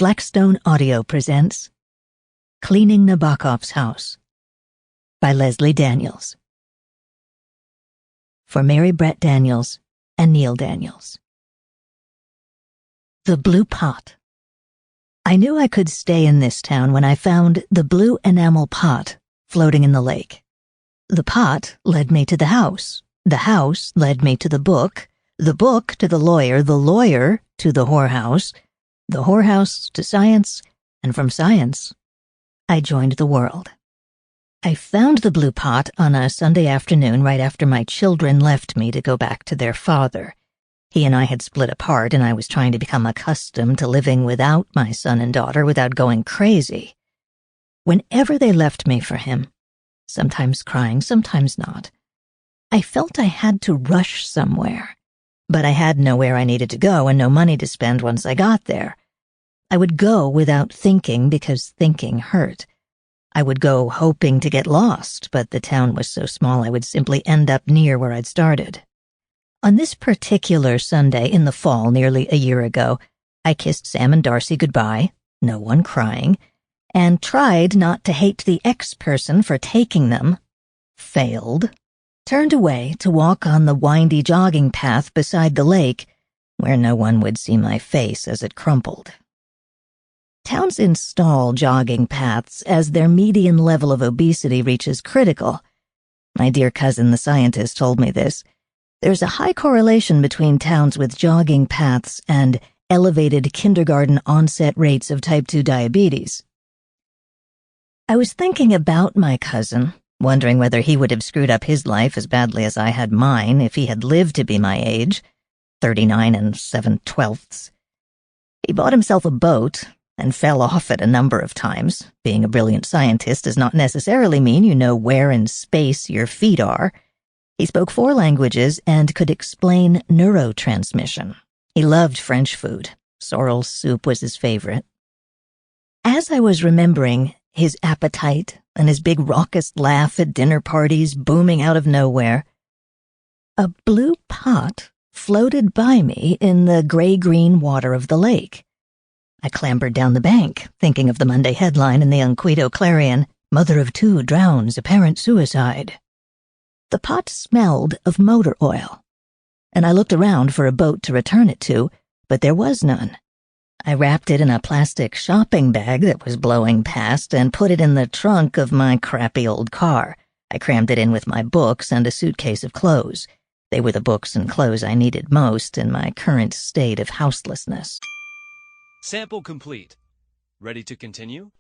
Blackstone Audio presents Cleaning Nabokov's House by Leslie Daniels. For Mary Brett Daniels and Neil Daniels. The Blue Pot. I knew I could stay in this town when I found the blue enamel pot floating in the lake. The pot led me to the house led me to the book to the lawyer to the whorehouse to science, and from science, I joined the world. I found the blue pot on a Sunday afternoon right after my children left me to go back to their father. He and I had split apart, and I was trying to become accustomed to living without my son and daughter without going crazy. Whenever they left me for him, sometimes crying, sometimes not, I felt I had to rush somewhere. But I had nowhere I needed to go and no money to spend once I got there. I would go without thinking because thinking hurt. I would go hoping to get lost, but the town was so small I would simply end up near where I'd started. On this particular Sunday in the fall nearly a year ago, I kissed Sam and Darcy goodbye, no one crying, and tried not to hate the ex-person for taking them, failed, turned away to walk on the windy jogging path beside the lake, where no one would see my face as it crumpled. Towns install jogging paths as their median level of obesity reaches critical. My dear cousin, the scientist, told me this. There's a high correlation between towns with jogging paths and elevated kindergarten onset rates of type 2 diabetes. I was thinking about my cousin, wondering whether he would have screwed up his life as badly as I had mine if he had lived to be my age, 39 7/12. He bought himself a boat and fell off it a number of times. Being a brilliant scientist does not necessarily mean you know where in space your feet are. He spoke 4 languages and could explain neurotransmission. He loved French food. Sorrel soup was his favorite. As I was remembering his appetite and his big raucous laugh at dinner parties booming out of nowhere, a blue pot floated by me in the gray-green water of the lake. I clambered down the bank, thinking of the Monday headline in the Unquito Clarion, "Mother of 2 drowns, apparent suicide." The pot smelled of motor oil, and I looked around for a boat to return it to, but there was none. I wrapped it in a plastic shopping bag that was blowing past and put it in the trunk of my crappy old car. I crammed it in with my books and a suitcase of clothes. They were the books and clothes I needed most in my current state of houselessness. Sample complete. Ready to continue?